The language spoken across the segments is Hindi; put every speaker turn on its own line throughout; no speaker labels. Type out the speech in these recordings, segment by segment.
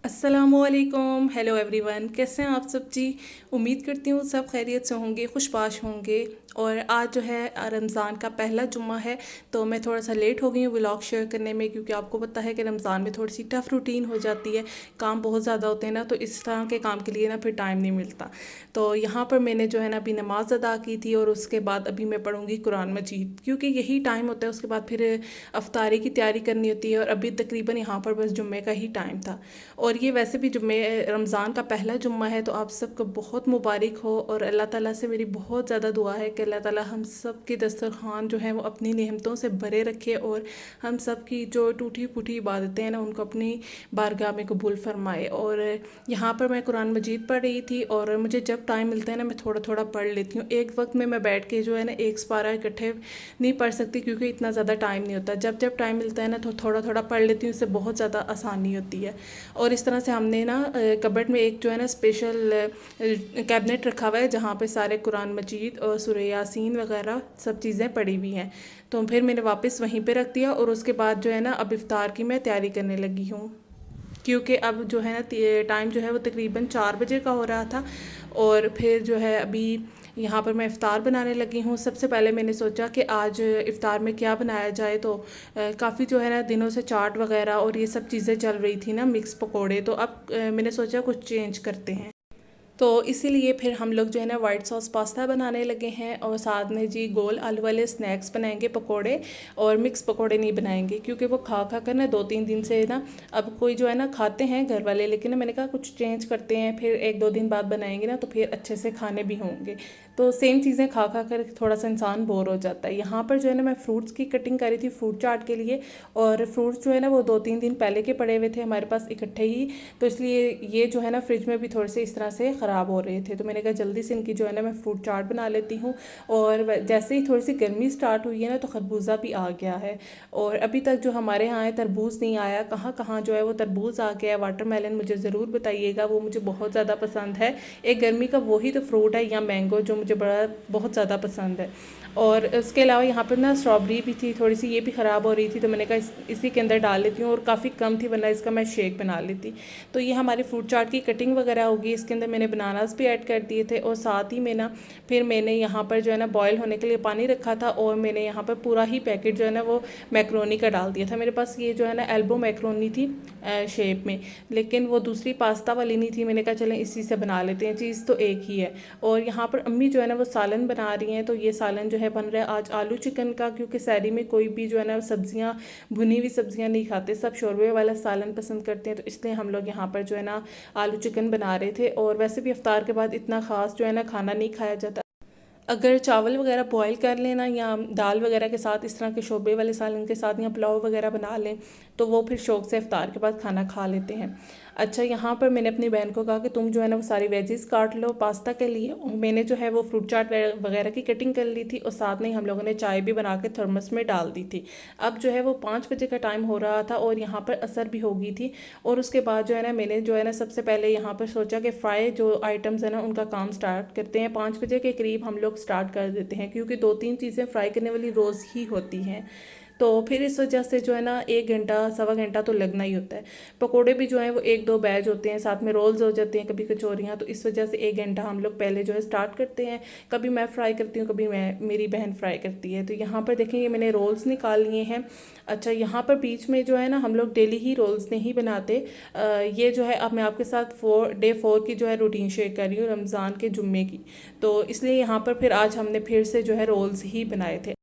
अस्सलामुअलैकुम, हेलो एवरीवन। कैसे हैं आप सब जी। उम्मीद करती हूँ सब खैरियत से होंगे, खुशबाश होंगे। और आज जो है रमज़ान का पहला जुम्मा है, तो मैं थोड़ा सा लेट हो गई हूँ व्लॉग शेयर करने में, क्योंकि आपको पता है कि रमज़ान में थोड़ी सी टफ़ रूटीन हो जाती है। काम बहुत ज़्यादा होते हैं ना, तो इस तरह के काम के लिए ना फिर टाइम नहीं मिलता। तो यहाँ पर मैंने जो है ना अभी नमाज़ अदा की थी, और उसके बाद अभी मैं पढ़ूँगी कुरान मजीद, क्योंकि यही टाइम होता है। उसके बाद फिर अफ्तारी की तैयारी करनी होती है, और अभी तकरीबन यहाँ पर बस जुम्मे का ही टाइम था। और ये वैसे भी जुम्मे रमज़ान का पहला जुम्मा है, तो आप सबको बहुत मुबारक हो। और अल्लाह ताला से मेरी बहुत ज़्यादा दुआ है कि अल्लाह ताला हम सब के दस्तरखान जो है वो अपनी नेमतों से भरे रखे, और हम सब की जो टूटी फूटी इबादतें हैं ना उनको अपनी बारगाह में कबूल फरमाए। और यहाँ पर मैं कुरान मजीद पढ़ रही थी, और मुझे जब टाइम मिलता है ना मैं थोड़ा थोड़ा पढ़ लेती हूँ। एक वक्त में मैं बैठ के जो है ना एक पारा इकट्ठे नहीं पढ़ सकती, क्योंकि इतना ज़्यादा टाइम नहीं होता। जब जब टाइम मिलता है ना तो थोड़ा थोड़ा पढ़ लेती हूँ, इससे बहुत ज़्यादा आसानी होती है। और इस तरह से हमने ना कबर्ड में एक जो है ना स्पेशल कैबिनेट रखा हुआ है, जहाँ पे सारे कुरान मजीद और सूरह यासीन वगैरह सब चीज़ें पड़ी हुई हैं। तो फिर मैंने वापस वहीं पे रख दिया, और उसके बाद जो है ना अब इफ्तार की मैं तैयारी करने लगी हूँ, क्योंकि अब जो है ना टाइम जो है वो तकरीबन 4 बजे का हो रहा था। और फिर जो है अभी यहाँ पर मैं इफ़्तार बनाने लगी हूँ। सबसे पहले मैंने सोचा कि आज इफ़्तार में क्या बनाया जाए, तो काफ़ी जो है ना दिनों से चाट वगैरह और ये सब चीज़ें चल रही थी ना, मिक्स पकोड़े, तो अब मैंने सोचा कुछ चेंज करते हैं। तो इसीलिए फिर हम लोग जो है ना वाइट सॉस पास्ता बनाने लगे हैं, और साथ में जी गोल आलू वाले स्नैक्स बनाएंगे, पकोड़े। और मिक्स पकोड़े नहीं बनाएंगे, क्योंकि वो खा खा कर ना 2-3 दिन से ना अब कोई जो है ना खाते हैं घर वाले, लेकिन ना मैंने कहा कुछ चेंज करते हैं, फिर 1-2 दिन बाद बनाएंगे ना तो फिर अच्छे से खाने भी होंगे। तो सेम चीज़ें खा खा कर थोड़ा सा इंसान बोर हो जाता है। यहाँ पर जो है ना मैं फ्रूट्स की कटिंग करी थी फ्रूट चाट के लिए, और फ्रूट्स जो है ना वो 2-3 दिन पहले के पड़े हुए थे हमारे पास इकट्ठे ही। तो इसलिए ये जो है ना फ्रिज में भी थोड़े से इस तरह से ख़राब हो रहे थे, तो मैंने कहा जल्दी से इनकी जो है ना मैं फ्रूट चाट बना लेती हूँ। और जैसे ही थोड़ी सी गर्मी स्टार्ट हुई है ना तो खरबूजा भी आ गया है। और अभी तक जो हमारे यहाँ है तरबूज नहीं आया, कहाँ कहाँ जो है वो तरबूज आ गया है। वाटरमेलन मुझे ज़रूर बताइएगा, वो मुझे बहुत ज़्यादा पसंद है। एक गर्मी का वही तो फ्रूट है, या मैंगो, जो मुझे बड़ा बहुत ज़्यादा पसंद है। और उसके अलावा यहाँ पर ना स्ट्रॉबेरी भी थी थोड़ी सी, ये भी ख़राब हो रही थी, तो मैंने कहा इसी के अंदर डाल लेती हूँ, और काफ़ी कम थी वरना इसका मैं शेक बना लेती। तो ये हमारी फ्रूट चाट की कटिंग वगैरह होगी। इसके अंदर मैंने बनानास भी ऐड कर दिए थे, और साथ ही में ना फिर मैंने यहाँ पर जो है ना बॉयल होने के लिए पानी रखा था, और मैंने यहाँ पर पूरा ही पैकेट जो है ना वो मैक्रोनी का डाल दिया था। मेरे पास ये जो है ना एल्बो मैक्रोनी थी शेप में, लेकिन वो दूसरी पास्ता वाली नहीं थी। मैंने कहा चलें इसी से बना लेते हैं, चीज़ तो एक ही है। और यहाँ पर अम्मी जो है ना वो सालन बना रही हैं, तो ये सालन जो है बन रहा है आज आलू चिकन का, क्योंकि सहरी में कोई भी जो है ना सब्जियाँ, भुनी हुई सब्जियाँ नहीं खाते, सब शोरबे वाला सालन पसंद करते हैं। तो इसलिए हम लोग यहाँ पर जो है ना आलू चिकन बना रहे थे। और वैसे भी इफ्तार के बाद इतना ख़ास जो है ना खाना नहीं खाया जाता। अगर चावल वगैरह बॉईल कर लेना, या दाल वगैरह के साथ इस तरह के शोरबे वाले सालन के साथ, या पुलाव वगैरह बना लें, तो वो फिर शौक से इफ्तार के बाद खाना खा लेते हैं। अच्छा, यहाँ पर मैंने अपनी बहन को कहा कि तुम जो है ना वो सारी वेजेस काट लो पास्ता के लिए, और मैंने जो है वो फ्रूट चाट वगैरह की कटिंग कर ली थी, और साथ में हम लोगों ने चाय भी बना के थर्मस में डाल दी थी। अब जो है वो 5 बजे का टाइम हो रहा था, और यहाँ पर असर भी हो गई थी। और उसके बाद जो है ना मैंने जो है ना सबसे पहले यहाँ पर सोचा कि फ्राई जो आइटम्स है ना उनका काम स्टार्ट करते हैं। 5 बजे के करीब हम लोग स्टार्ट कर देते हैं, क्योंकि 2-3 चीज़ें फ्राई करने वाली रोज़ ही होती हैं। तो फिर इस वजह से जो है ना 1 घंटा सवा घंटा तो लगना ही होता है। पकोड़े भी जो है वो 1-2 बैच होते हैं, साथ में रोल्स हो जाते हैं, कभी कचौरियाँ, तो इस वजह से 1 घंटा हम लोग पहले जो है स्टार्ट करते हैं। कभी मैं फ्राई करती हूँ, कभी मैं मेरी बहन फ्राई करती है। तो यहाँ पर देखें ये मैंने रोल्स निकाल लिए हैं। अच्छा, यहाँ पर बीच में जो है ना हम लोग डेली ही रोल्स नहीं बनाते। ये जो है अब मैं आपके साथ 4 डे 4 की जो है रूटीन शेयर कर रही हूँ, रमज़ान के जुम्मे की। तो इसलिए यहाँ पर फिर आज हमने फिर से जो है रोल्स ही बनाए थे।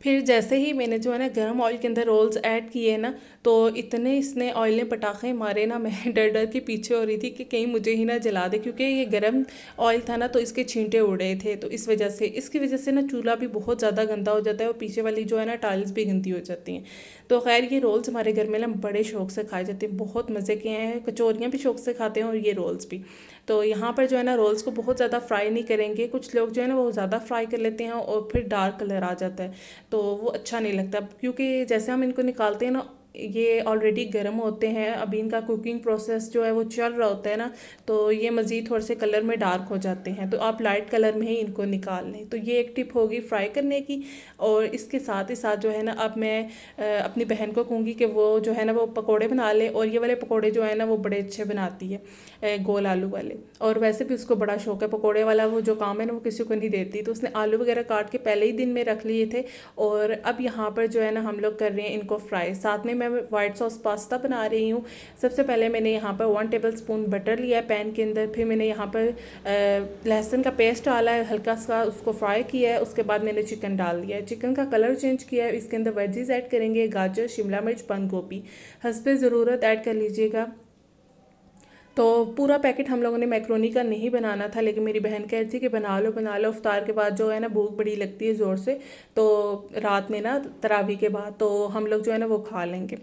फिर जैसे ही मैंने जो है ना गर्म ऑयल के अंदर रोल्स ऐड किए ना, तो इतने इसने ऑयल ने पटाखे मारे ना, मैं डर डर के पीछे हो रही थी कि कहीं मुझे ही ना जला दे, क्योंकि ये गर्म ऑयल था ना तो इसके छींटे उड़ रहे थे। तो इस वजह से, इसकी वजह से ना चूल्हा भी बहुत ज़्यादा गंदा हो जाता है, और पीछे वाली जो है ना टाइल्स भी गंदी हो जाती हैं। तो खैर ये रोल्स हमारे घर में ना बड़े शौक से खाए जाते हैं, बहुत मज़े के हैं। कचौरियाँ भी शौक से खाते हैं, और ये रोल्स भी। तो यहाँ पर जो है ना रोल्स को बहुत ज़्यादा फ्राई नहीं करेंगे। कुछ लोग जो है ना वो ज़्यादा फ्राई कर लेते हैं, और फिर डार्क कलर आ जाता है, तो वो अच्छा नहीं लगता। क्योंकि जैसे हम इनको निकालते हैं ना, ये ऑलरेडी गर्म होते हैं, अभी इनका कुकिंग प्रोसेस जो है वो चल रहा होता है ना, तो ये मज़ीद थोड़े से कलर में डार्क हो जाते हैं, तो आप लाइट कलर में ही इनको निकाल लें। तो ये एक टिप होगी फ्राई करने की। और इसके साथ ही साथ जो है ना, अब मैं अपनी बहन को कहूँगी कि वो जो है ना वो पकोड़े बना ले। और ये वाले पकोड़े जो है ना वो बड़े अच्छे बनाती है, गोल आलू वाले। और वैसे भी उसको बड़ा शौक है पकोड़े वाला, वो जो काम है ना वो किसी को नहीं देती। तो उसने आलू वगैरह काट के पहले ही दिन में रख लिए थे। और अब यहाँ पर जो है ना हम लोग कर रहे हैं इनको फ्राई। साथ में मैं वाइट सॉस पास्ता बना रही हूँ। सबसे पहले मैंने यहाँ पर 1 टेबल स्पून बटर लिया है पैन के अंदर। फिर मैंने यहाँ पर लहसुन का पेस्ट डाला है, हल्का सा उसको फ्राई किया है। उसके बाद मैंने चिकन डाल दिया है, चिकन का कलर चेंज किया है। इसके अंदर वेजीज ऐड करेंगे, गाजर, शिमला मिर्च, बंद गोभी, हस्बे ज़रूरत ऐड कर लीजिएगा। तो पूरा पैकेट हम लोगों ने मैक्रोनी का नहीं बनाना था, लेकिन मेरी बहन कह रही थी कि बना लो इफ्तार के बाद जो है ना भूख बड़ी लगती है ज़ोर से, तो रात में ना तरावी के बाद तो हम लोग जो है ना वो खा लेंगे।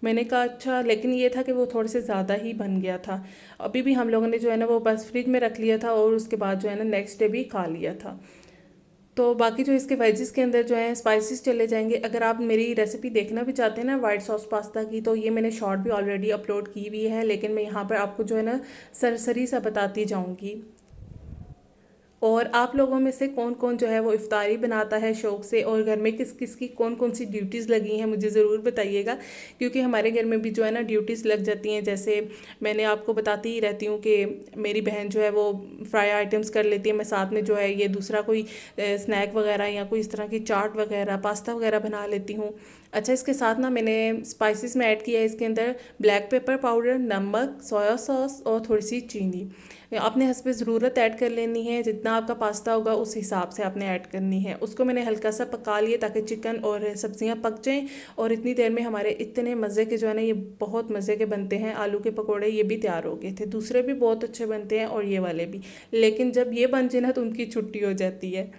मैंने कहा अच्छा, लेकिन ये था कि वो थोड़े से ज़्यादा ही बन गया था। अभी भी हम लोगों ने जो है ना वो बस फ्रिज में रख लिया था और उसके बाद जो है ना नेक्स्ट डे भी खा लिया था। तो बाकी जो इसके वेजेस के अंदर जो है स्पाइसेस चले जाएंगे। अगर आप मेरी रेसिपी देखना भी चाहते हैं ना वाइट सॉस पास्ता की, तो ये मैंने शॉर्ट भी ऑलरेडी अपलोड की हुई है, लेकिन मैं यहाँ पर आपको जो है ना सरसरी सा बताती जाऊँगी। और आप लोगों में से कौन कौन जो है वो इफ्तारी बनाता है शौक़ से, और घर में किस किस की कौन कौन सी ड्यूटीज़ लगी हैं मुझे ज़रूर बताइएगा। क्योंकि हमारे घर में भी जो है ना ड्यूटीज़ लग जाती हैं। जैसे मैंने आपको बताती ही रहती हूँ कि मेरी बहन जो है वो फ्राई आइटम्स कर लेती है, मैं साथ में जो है ये दूसरा कोई स्नैक वगैरह या कोई इस तरह की चाट वगैरह, पास्ता वगैरह बना लेती हूँ। अच्छा, इसके साथ ना मैंने स्पाइसेस में ऐड किया है इसके अंदर ब्लैक पेपर पाउडर, नमक, सोया सॉस और थोड़ी सी चीनी। आपने हस्बे ज़रूरत ऐड कर लेनी है, जितना आपका पास्ता होगा उस हिसाब से आपने ऐड करनी है। उसको मैंने हल्का सा पका लिया ताकि चिकन और सब्जियां पक जाएं। और इतनी देर में हमारे इतने मज़े के जो है ना, ये बहुत मज़े के बनते हैं आलू के पकोड़े, ये भी तैयार हो गए थे। दूसरे भी बहुत अच्छे बनते हैं और ये वाले भी, लेकिन जब ये बन जाए ना तो उनकी छुट्टी हो जाती है।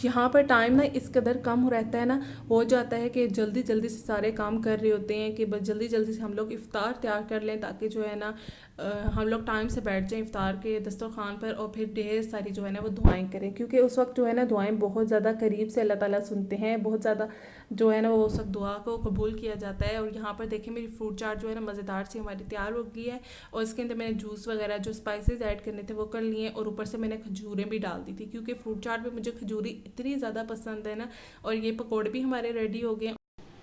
यहाँ पर टाइम ना इस कदर कम हो रहता है ना, हो जाता है कि जल्दी जल्दी से सारे काम कर रहे होते हैं कि बस जल्दी जल्दी से हम लोग इफ़्तार तैयार कर लें, ताकि जो है ना हम लोग टाइम से बैठ जाएं इफ़्तार के दस्तरखान पर। और फिर ढेर सारी जो है ना वो दुआएं करें, क्योंकि उस वक्त जो है ना दुआएं बहुत ज़्यादा करीब से अल्लाह ताला सुनते हैं, बहुत ज़्यादा जो है ना वो सब दुआ को कबूल किया जाता है। और यहाँ पर देखिए मेरी फ्रूट चाट जो है ना मज़ेदार सी हमारी तैयार हो गई है। और इसके अंदर मैंने जूस वगैरह जो स्पाइसेस ऐड करने थे वो कर लिए, और ऊपर से मैंने खजूरें भी डाल दी थी, क्योंकि फ्रूट चाट में मुझे खजूरी इतनी ज़्यादा पसंद है ना। और ये पकौड़े भी हमारे रेडी हो गए,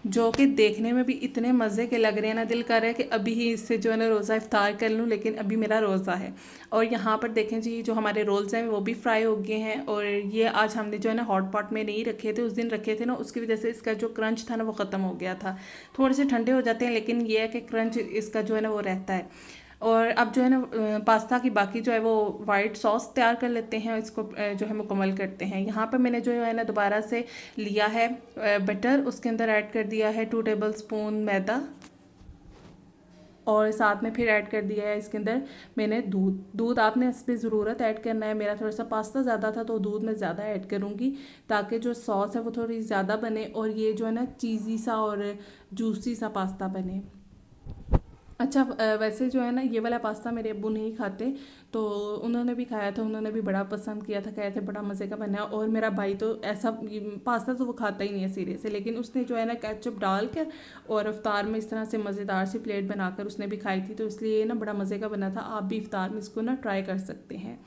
जो कि देखने में भी इतने मज़े के लग रहे हैं ना, दिल कर रहा है कि अभी ही इससे जो है ना रोज़ा इफ्तार कर लूँ, लेकिन अभी मेरा रोज़ा है। और यहाँ पर देखें जी, जो हमारे रोल्स हैं वो भी फ्राई हो गए हैं। और ये आज हमने जो है ना हॉट पॉट में नहीं रखे थे, उस दिन रखे थे ना, उसकी वजह से इसका जो क्रंच था ना वो ख़त्म हो गया था। थोड़े से ठंडे हो जाते हैं, लेकिन ये है कि क्रंच इसका जो है ना वो रहता है। और अब जो है ना पास्ता की बाकी जो है वो वाइट सॉस तैयार कर लेते हैं, इसको जो है मुकम्मल करते हैं। यहाँ पर मैंने जो है ना दोबारा से लिया है बटर, उसके अंदर ऐड कर दिया है 2 टेबल स्पून मैदा, और साथ में फिर ऐड कर दिया है इसके अंदर मैंने दूध आपने इस पर ज़रूरत ऐड करना है। मेरा थोड़ा सा पास्ता ज़्यादा था तो दूध मैं ज़्यादा ऐड करूँगी, ताकि जो सॉस है वो थोड़ी ज़्यादा बने और ये जो है ना चीज़ी सा और जूसी सा पास्ता बने। अच्छा, वैसे जो है ना ये वाला पास्ता मेरे अब्बू नहीं खाते, तो उन्होंने भी खाया था, उन्होंने भी बड़ा पसंद किया था, कह रहे थे बड़ा मज़े का बना। और मेरा भाई तो ऐसा पास्ता तो वो खाता ही नहीं है सिरे से, लेकिन उसने जो है ना केचप डाल कर और इफ्तार में इस तरह से मज़ेदार सी प्लेट बनाकर उसने भी खाई थी, तो इसलिए ना बड़ा मज़े का बना था। आप भी इफ्तार में इसको ना ट्राई कर सकते हैं।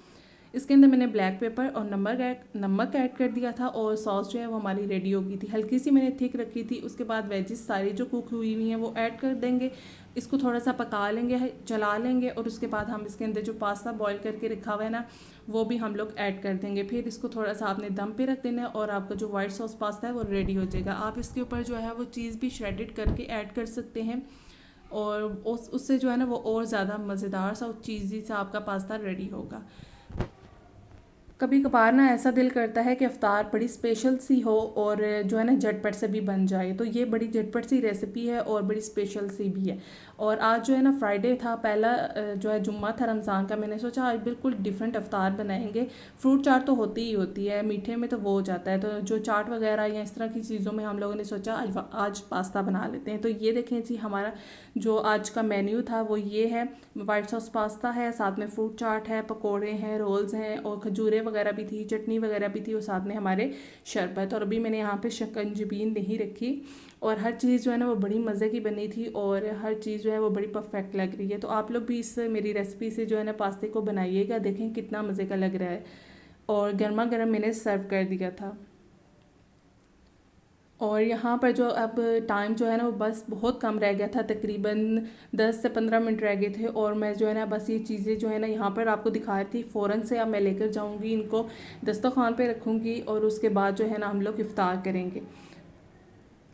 इसके अंदर मैंने ब्लैक पेपर और नमक ऐड कर दिया था, और सॉस जो है वो हमारी रेडी हो गई थी। हल्की सी मैंने थिक रखी थी। उसके बाद वेजिस सारी जो कुक हुई हुई हैं वो ऐड कर देंगे, इसको थोड़ा सा पका लेंगे, चला लेंगे, और उसके बाद हम इसके अंदर जो पास्ता बॉईल करके रखा हुआ है ना वो भी हम लोग ऐड कर देंगे। फिर इसको थोड़ा सा आपने दम पे रख देना है, और आपका जो वाइट सॉस पास्ता है वो रेडी हो जाएगा। आप इसके ऊपर जो है वो चीज़ भी श्रेडेड करके ऐड कर सकते हैं, और उससे जो है ना वो और ज़्यादा मज़ेदार सा और चीज़ी सा आपका पास्ता रेडी होगा। कभी कभार ना ऐसा दिल करता है कि अफ्तार बड़ी स्पेशल सी हो और जो है ना झटपट से भी बन जाए, तो ये बड़ी झटपट सी रेसिपी है और बड़ी स्पेशल सी भी है। और आज जो है ना फ्राइडे था, पहला जो है जुम्मा था रमज़ान का, मैंने सोचा आज बिल्कुल डिफरेंट अफ्तार बनाएंगे। फ्रूट चाट तो होती ही होती है, मीठे में तो वो हो जाता है, तो जो चाट वगैरह या इस तरह की चीज़ों में हम लोगों ने सोचा आज पास्ता बना लेते हैं। तो ये देखें जी, हमारा जो आज का मेन्यू था वो ये है। वाइट सॉस पास्ता है, साथ में फ्रूट चाट है, पकोड़े हैं, रोल्स हैं, और खजूरें वगैरह भी थी, चटनी वगैरह भी थी और साथ में हमारे शरबत। और अभी मैंने यहाँ पे शिकंजी नहीं रखी और हर चीज़ जो है ना वो बड़ी मज़े की बनी थी और हर चीज़ जो है वो बड़ी परफेक्ट लग रही है। तो आप लोग भी इस मेरी रेसिपी से जो है ना पास्ते को बनाइएगा, देखें कितना मज़े का लग रहा है। और गर्मा गर्म मैंने सर्व कर दिया था। और यहाँ पर जो अब टाइम जो है ना वो बस बहुत कम रह गया था, तकरीबन 10 से 15 मिनट रह गए थे। और मैं जो है ना बस ये चीज़ें जो है ना यहाँ पर आपको दिखा रही थी, फ़ौरन से अब मैं लेकर जाऊँगी, इनको दस्तरखान पे रखूँगी और उसके बाद जो है ना हम लोग इफ्तार करेंगे।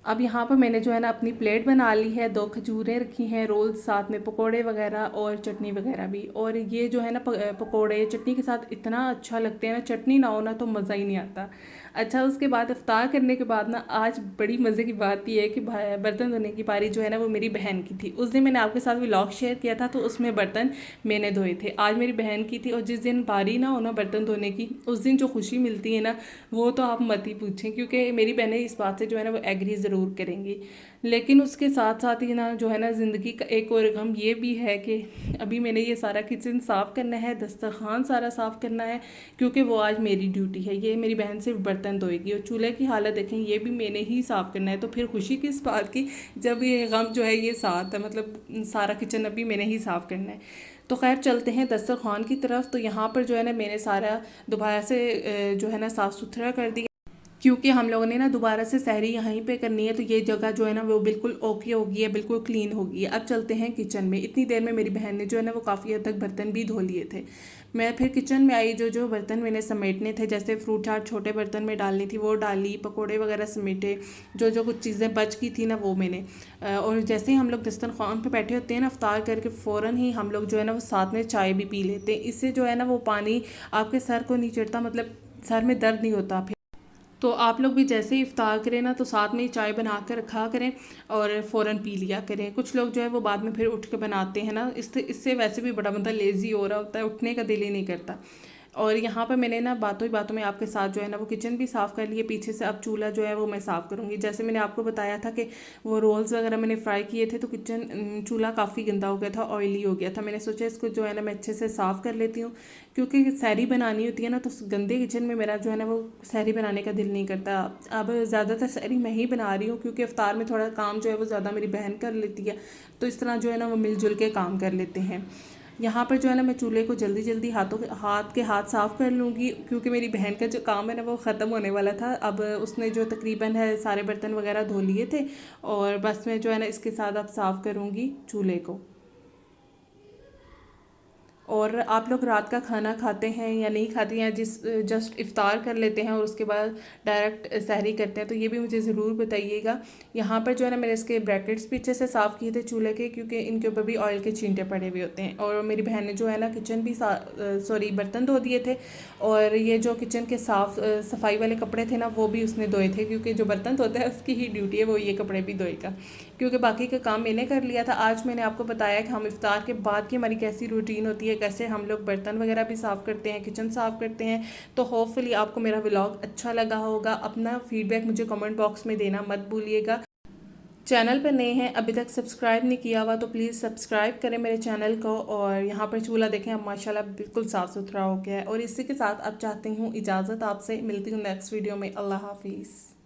अब यहाँ पर मैंने जो है ना अपनी प्लेट बना ली है, 2 खजूरें रखी हैं, रोल्स, साथ में पकोड़े वगैरह और चटनी वगैरह भी। और ये जो है ना पकोड़े चटनी के साथ इतना अच्छा लगते हैं ना, चटनी ना हो ना तो मज़ा ही नहीं आता। अच्छा, उसके बाद इफ्तार करने के बाद ना आज बड़ी मज़े की बात ये है कि बर्तन धोने की पारी जो है ना वो मेरी बहन की थी। उस दिन मैंने आपके साथ व्लॉग शेयर किया था तो उसमें बर्तन मैंने धोए थे, आज मेरी बहन की थी। और जिस दिन पारी ना हो ना बर्तन धोने की, उस दिन जो खुशी मिलती है ना वो तो आप मत ही पूछें, क्योंकि मेरी बहनें इस बात से जो है ना वो एग्री ज़रूर करेंगी। लेकिन उसके साथ साथ ही ना जो है ना ज़िंदगी का एक और गम ये भी है कि अभी मैंने ये सारा किचन साफ़ करना है, दस्तरखान सारा साफ़ करना है, क्योंकि वो आज मेरी ड्यूटी है। ये मेरी बहन सिर्फ बर्तन धोएगी और चूल्हे की हालत देखें, ये भी मैंने ही साफ़ करना है। तो फिर खुशी किस बात की जब ये गम जो है ये साथ है, मतलब सारा किचन अभी मैंने ही साफ़ करना है। तो खैर चलते हैं दस्तरखान की तरफ। तो यहाँ पर जो है ना मैंने सारा दोबारा से जो है ना साफ़ सुथरा कर दिया, क्योंकि हम लोगों ने ना दोबारा से सहरी यहीं पे करनी है। तो ये जगह जो है ना वो बिल्कुल ओके होगी है, बिल्कुल क्लीन होगी है। अब चलते हैं किचन में। इतनी देर में मेरी बहन ने जो है ना वो काफ़ी हद तक बर्तन भी धो लिए थे। मैं फिर किचन में आई, जो जो बर्तन मैंने समेटने थे, जैसे फ्रूट चाट छोटे बर्तन में डालनी थी वो डाली, पकोड़े वगैरह समेटे, जो जो कुछ चीज़ें बच गई थी ना वो मैंने। और जैसे ही हम लोग दस्तरखान पे बैठे होते हैं ना इफ्तार करके, फ़ौरन ही हम लोग जो है ना वो साथ में चाय भी पी लेते हैं। इससे जो है ना वो पानी आपके सर को नहीं चढ़ता, मतलब सर में दर्द नहीं होता। तो आप लोग भी जैसे ही इफ्तार करें ना तो साथ में ही चाय बना कर रखा करें और फ़ौरन पी लिया करें। कुछ लोग जो है वो बाद में फिर उठ के बनाते हैं ना, इससे वैसे भी बड़ा बंदा लेज़ी हो रहा होता है, उठने का दिल ही नहीं करता। और यहाँ पर मैंने ना बातों ही बातों में आपके साथ जो है ना वो किचन भी साफ़ कर लिए पीछे से। अब चूल्हा जो है वो मैं साफ़ करूँगी। जैसे मैंने आपको बताया था कि वो रोल्स वगैरह मैंने फ्राई किए थे तो किचन चूल्हा काफ़ी गंदा हो गया था, ऑयली हो गया था। मैंने सोचा इसको जो है ना मैं अच्छे से साफ़ कर लेती हूँ, क्योंकि सहरी बनानी होती है ना तो गंदे किचन में मेरा जो है ना वो सहरी बनाने का दिल नहीं करता। अब ज़्यादातर सहरी मैं ही बना रही हूँ, क्योंकि इफ्तार में थोड़ा काम जो है वो ज़्यादा मेरी बहन कर लेती है, तो इस तरह जो है ना वो मिलजुल के काम कर लेते हैं। यहाँ पर जो है ना मैं चूल्हे को जल्दी जल्दी हाथ साफ़ कर लूँगी, क्योंकि मेरी बहन का जो काम है ना वो ख़त्म होने वाला था। अब उसने जो तकरीबन है सारे बर्तन वगैरह धो लिए थे और बस मैं जो है ना इसके साथ अब साफ़ करूँगी चूल्हे को। और आप लोग रात का खाना खाते हैं या नहीं खाते हैं, जस्ट इफ्तार कर लेते हैं और उसके बाद डायरेक्ट सहरी करते हैं, तो ये भी मुझे ज़रूर बताइएगा। यहाँ पर जो है ना मैंने इसके ब्रैकेट्स पीछे से साफ़ किए थे चूल्हे के, क्योंकि इनके ऊपर भी ऑयल के छींटे पड़े हुए होते हैं। और मेरी बहन ने जो है ना किचन भी सॉरी बर्तन धो दिए थे, और ये जो किचन के सफाई वाले कपड़े थे ना वो भी उसने धोए थे, क्योंकि जो बर्तन धोता है उसकी ही ड्यूटी है वो ये कपड़े भी धोएगा, क्योंकि बाकी का काम मैंने कर लिया था। आज मैंने आपको बताया कि हम इफ्तार के बाद की हमारी कैसी रूटीन होती है, कैसे हम लोग बर्तन वगैरह भी साफ़ करते हैं, किचन साफ़ करते हैं। तो होपफुली आपको मेरा व्लॉग अच्छा लगा होगा। अपना फीडबैक मुझे कमेंट बॉक्स में देना मत भूलिएगा। चैनल पर नए हैं, अभी तक सब्सक्राइब नहीं किया हुआ तो प्लीज़ सब्सक्राइब करें मेरे चैनल को। और यहाँ पर चूल्हा देखें अब माशाल्लाह बिल्कुल साफ़ सुथरा हो गया है। और इसी के साथ अब चाहती हूँ इजाज़त आपसे, मिलती हूँ नेक्स्ट वीडियो में। अल्लाह हाफिज़।